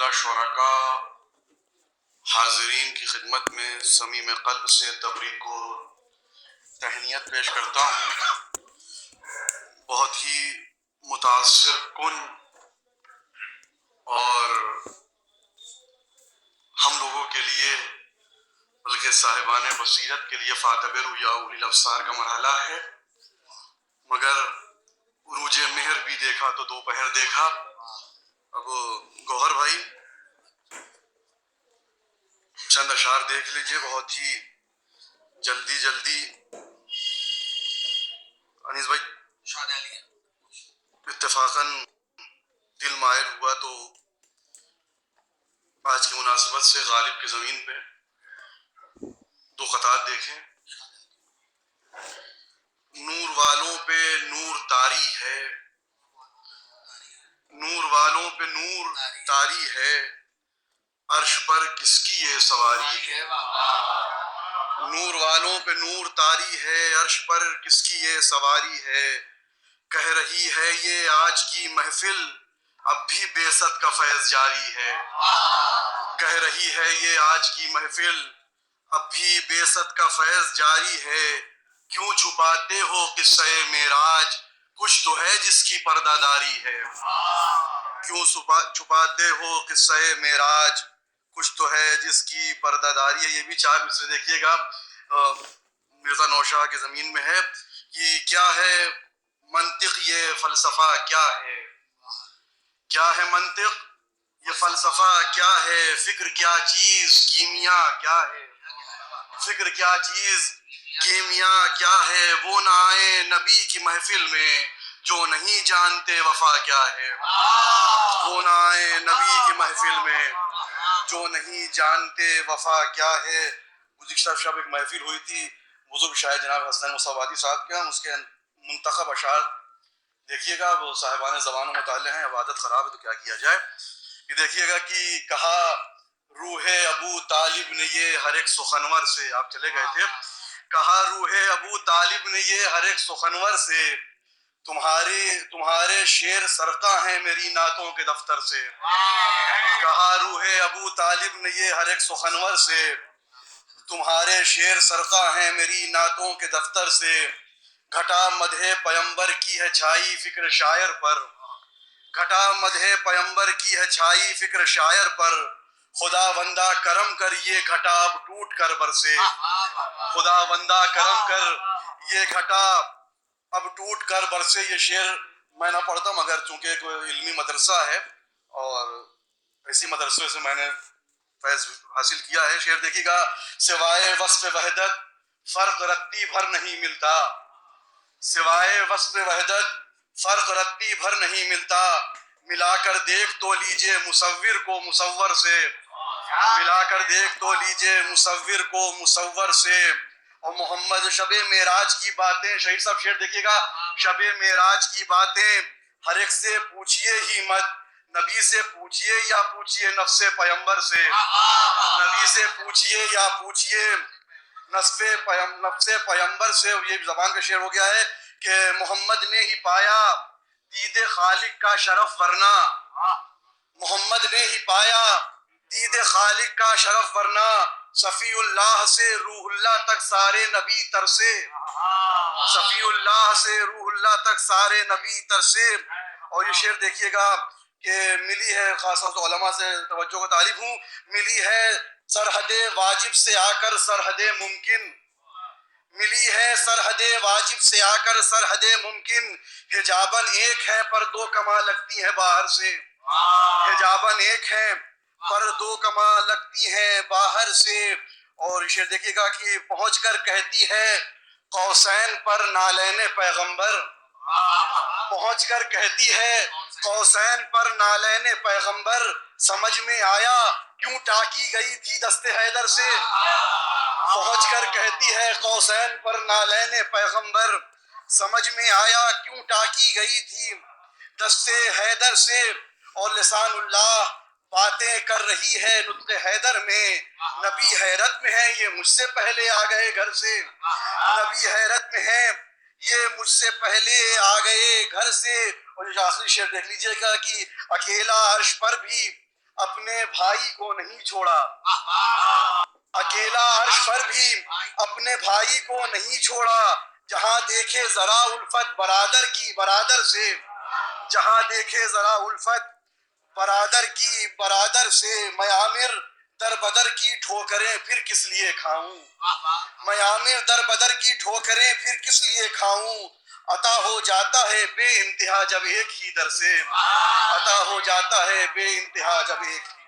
اللہ شرکاء حاضرین کی خدمت میں صمیم قلب سے تبریک و تہنیت پیش کرتا ہوں۔ بہت ہی متاثر کن اور ہم لوگوں کے لیے بلکہ صاحبان بصیرت کے لیے فاعتبروا یا اولی الابصار کا مرحلہ ہے، مگر عروج مہر بھی دیکھا تو دوپہر دیکھا۔ اب گوہر بھائی چند اشعار دیکھ لیجئے بہت ہی جلدی۔ انیس بھائی اتفاقاً دل مائل ہوا تو آج کی مناسبت سے غالب کی زمین پہ دو قطعات دیکھیں۔ نور والوں پہ نور طاری ہے، نور والوں پہ نور طاری ہے، عرش پر کس کی یہ سواری ہے۔ نور والوں پہ نور طاری ہے، عرش پر کس کی یہ سواری ہے، کہہ رہی ہے یہ آج کی محفل اب بھی بعثت کا فیض جاری ہے۔ کہہ رہی ہے یہ آج کی محفل اب بھی بعثت کا فیض جاری ہے، کیوں چھپاتے ہو قصہ معراج کچھ تو ہے جس کی پردہ داری ہے۔ کیوں چھپاتے ہو قصہ معراج کچھ تو ہے جس کی پردہ داری ہے۔ یہ بھی چار مصرے دیکھیے گا مرزا نوشاہ کی زمین میں ہے کہ کیا ہے منطق یہ فلسفہ کیا ہے، کیا ہے منطق یہ فلسفہ کیا ہے، فکر کیا چیز کیمیا کیا ہے، فکر کیا چیز کیمیا کیا ہے، وہ نہ آئے نبی کی محفل میں جو نہیں جانتے وفا کیا ہے۔ وہ نہ آئے نبی کی محفل میں جو نہیں جانتے وفا کیا ہے۔ گزشتہ شب ایک محفل ہوئی تھی بزرگ شاعر جناب حسن مصوادی صاحب کے، ہم اس کے منتخب اشعار دیکھیے گا، وہ صاحبان زبان و مطالعے ہیں، عبادت خراب ہے تو کیا کیا جائے۔ یہ دیکھیے گا کہ کہا روح ابو طالب نے یہ ہر ایک سخنور سے، آپ چلے گئے تھے، کہا روح ابو طالب نے یہ ہر ایک سخنور سے، تمہارے شعر سرقہ ہیں میری نعتوں کے دفتر سے۔ کہا روح ابو طالب نے یہ ہر ایک سخنور سے، تمہارے شعر سرقہ ہیں میری نعتوں کے دفتر سے، گھٹا مدح پیمبر کی ہے چھائی فکر شاعر پر، گھٹا مدح پیمبر کی ہے چھائی فکر شاعر پر، خدا بندہ کرم کر یہ گھٹا اب ٹوٹ کر برسے۔ خدا بندہ کرم کر یہ گھٹا اب ٹوٹ کر برسے۔ یہ شعر میں نہ پڑھتا مگر چونکہ ایک علمی مدرسہ ہے اور اسی مدرسے سے میں نے فیض حاصل کیا ہے۔ شعر دیکھیے گا، سوائے وصف وحدت فرق رتی بھر نہیں ملتا، سوائے وصف وحدت فرق رتی بھر نہیں ملتا، ملا کر دیکھ تو لیجئے مصور کو مصور سے، ملا کر دیکھ تو لیجئے مصور کو مصور سے۔ اور محمد شب معراج کی باتیں، شہید صاحب شعر دیکھیے گا، شب معراج کی باتیں ہر ایک سے پوچھئے ہی مت، نبی سے پوچھئے یا پوچھئے نفس پیمبر سے، نبی سے پوچھئے یا پوچھئے نفس پیمبر سے۔ یہ زبان کا شعر ہو گیا ہے کہ محمد نے ہی پایا دید خالق کا شرف ورنہ، محمد نے ہی پایا دید خالق کا شرف ورنہ، صفی اللہ سے روح اللہ تک سارے نبی ترسے، صفی اللہ سے روح اللہ تک سارے نبی ترسے۔ اور یہ شعر دیکھیے گا کہ ملی ہے، خاص طور سے علماء سے توجہ کو طالب ہوں، ملی ہے سرحد واجب سے آ کر سرحد ممکن، ملی ہے سرحد واجب سے آ کر سرحد ممکن، حجاباً ایک ہے پر دو کماں لگتی ہیں باہر سے، حجاباً ایک ہے پر دو کماں لگتی ہیں باہر سے۔ اور شعر دیکھیے گا کہ پہنچ کر کہتی ہے قوسین پر نالین پیغمبر، پہنچ کر کہتی ہے قوسین پر نالین پیغمبر، سمجھ میں آیا کیوں ٹاکی گئی تھی دست حیدر سے، پہنچ کر کہتی ہے قوسین پر نالین پیغمبر، سمجھ میں آیا کیوں ٹاکی گئی تھی دست حیدر سے۔ اور لسان اللہ باتیں کر رہی ہے نطق حیدر میں، نبی حیرت میں ہے یہ مجھ سے پہلے آ گئے گھر سے، نبی حیرت میں ہے یہ مجھ سے پہلے آ گئے گھر سے۔ اور یہ آخری شعر دیکھ لیجئے گا کہ اکیلا عرش پر بھی اپنے بھائی کو نہیں چھوڑا، اکیلا عرش پر بھی اپنے بھائی کو نہیں چھوڑا، جہاں دیکھے ذرا الفت برادر کی برادر سے، جہاں دیکھے ذرا الفت برادر کی برادر سے، میں عامر در بدر کی ٹھوکریں پھر کس لیے کھاؤں، میں عامر در بدر کی ٹھوکریں پھر کس لیے کھاؤں، عطا ہو جاتا ہے بے انتہا جب ایک ہی در سے، عطا ہو جاتا ہے بے انتہا جب ایک ہی